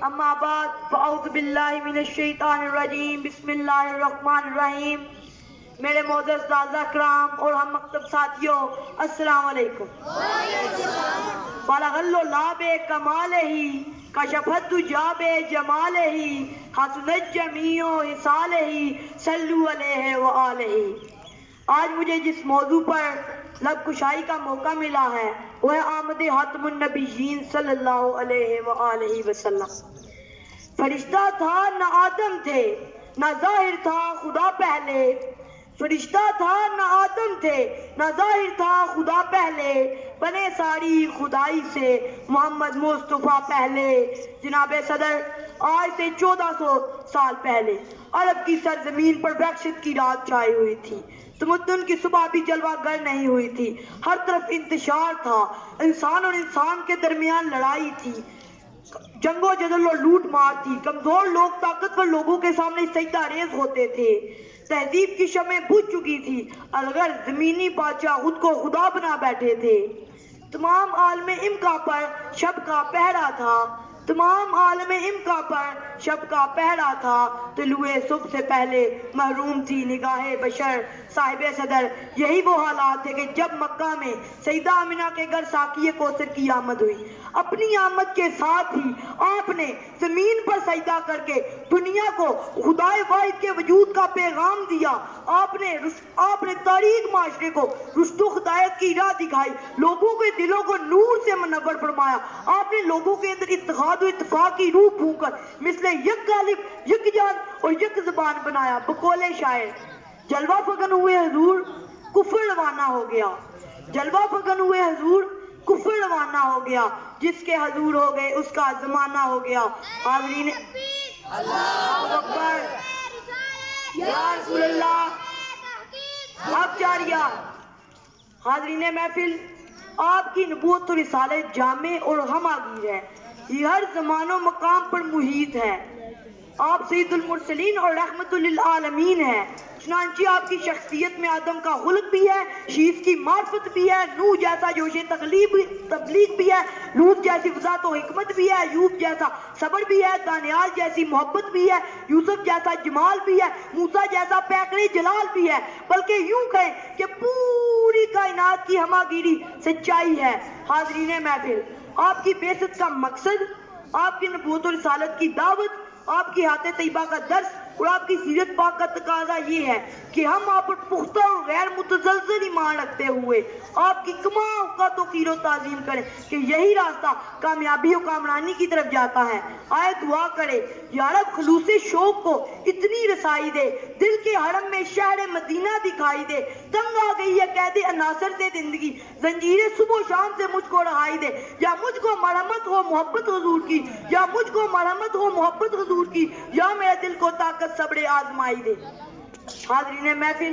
اما بعد فاعوذ باللہ من الشیطان الرجیم بسم اللہ الرحمن الرحیم. میرے معزز اساتذہ کرام اور ہم مکتب ساتھیوں، السلام علیکم. بالغ اللعاب کمالہ کشفت دجاب جمالہ حسنت جمیع حصالہ صلوا علیہ وآلہ. آج مجھے جس موضوع پر لب کشائی کا موقع ملا ہے وہ ہے آمد خاتم النبیین صلی اللہ علیہ وآلہ وسلم. فرشتہ تھا نہ آدم تھے، نہ ظاہر تھا خدا پہلے. فرشتہ تھا نہ آدم تھے، نہ ظاہر تھا خدا پہلے. بنے ساری خدائی سے محمد مصطفیٰ پہلے. جناب صدر، آج سے 1400 سال پہلے عرب کی سرزمین پر وحشت کی رات چھائی ہوئی تھی. تمدن کی صبح بھی جلوہ گر نہیں ہوئی تھی. ہر طرف انتشار تھا. انسان اور انسان کے درمیان لڑائی تھی، جنگ و جدل اور لوٹ مار تھی. کمزور لوگ طاقتور لوگوں کے سامنے سجدہ ریز ہوتے تھے. تہذیب کی شمعیں بجھ چکی تھی. الغر زمینی بادشاہ خود کو خدا بنا بیٹھے تھے. تمام عالم امکا پر شب کا پہرا تھا. تمام عالم امکا پر شب کا پہرا تھا. طلوع صبح سے پہلے محروم تھی نگاہ بشر. صاحب صدر، یہی وہ حالات تھے کہ جب مکہ میں سیدہ آمنہ کے گھر ساقی کوثر کی آمد ہوئی. اپنی آمد کے ساتھ ہی آپ نے زمین پر سجدہ کر کے دنیا کو خدائے واحد کے وجود کا پیغام دیا. آپ نے تاریخ معاشرے کو رشد و ہدایت کی راہ دکھائی. لوگوں کے دلوں کو نور سے منور فرمایا. آپ نے لوگوں کے اندر اتحاد و اتفاق کی روح پھونک کر مثل یک غالب، یک جان اور یک زبان بنایا. بقول شاعر، جلوہ فگن ہوئے حضور کفر روانہ ہو گیا. جلوہ فگن ہوئے حضور کفر روانہ ہو گیا. جس کے حضور ہو گئے اس کا زمانہ ہو گیا. حاضرین اللہ اکبر، یا رسول اللہ. اب جاریہ. حاضرین محفل، آپ کی نبوت و رسالت جامع اور ہماگیر ہے. یہ ہر زمان و مقام پر محیط ہے. آپ سید المرسلین اور رحمت للعالمین ہیں. چنانچہ آپ کی شخصیت میں آدم کا خلق بھی ہے، شیس کی معرفت بھی ہے، نوح جیسا جوش تبلیغ بھی ہے، لوط جیسی وضاحت و حکمت بھی ہے، ایوب جیسا صبر بھی ہے، دانیال جیسی محبت بھی ہے، یوسف جیسا جمال بھی ہے، موسیٰ جیسا پیکر جلال بھی ہے. بلکہ یوں کہیں کہ پوری کائنات کی ہماگیری سچائی ہے. حاضرین محفل، آپ کی بعثت کا مقصد، آپ کی نبوت و رسالت کی دعوت، آپ کی حیات طیبہ کا درس اور آپ کی سیرت پاک کا تقاضا یہ ہے کہ ہم آپ پر پختہ اور غیر متزلزل ایمان رکھتے ہوئے آپ کی کمال اوقات و قیر و تعظیم کریں کہ یہی راستہ کامیابی و کامرانی کی طرف جاتا ہے. آئے دعا کرے یا رب خلوص شوق کو اتنی رسائی دے، دل کے حرم میں شہر مدینہ دکھائی دے. تنگ آ گئی ہے قید عناصر سے زندگی، زنجیریں صبح و شام سے مجھ کو رہائی دے. یا مجھ کو مرحمت ہو محبت حضور کی، یا مجھ کو مرحمت ہو محبت حضور کی، یا میرے دل کو طاقت صبر آزمائی دے. حاضرین محفل،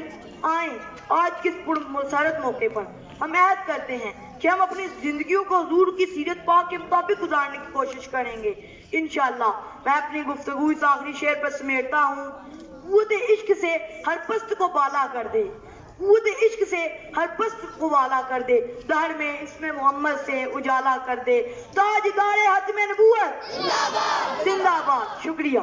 آئیں آج کس پرمسرت موقع پر ہم عہد کرتے ہیں کہ ہم اپنی زندگیوں کو حضور کی سیرت پاک کے مطابق گزارنے کی کوشش کریں گے. انشاءاللہ میں اپنی گفتگو اس آخری شعر پر سمیٹتا ہوں. قوت عشق سے ہر پست کو بالا کر دے، قوت عشق سے ہر پست کو بالا کر دے. دہر میں اسم محمد سے اجالا کر دے. تاجدار ختم نبوت زندہ باد. شکریہ.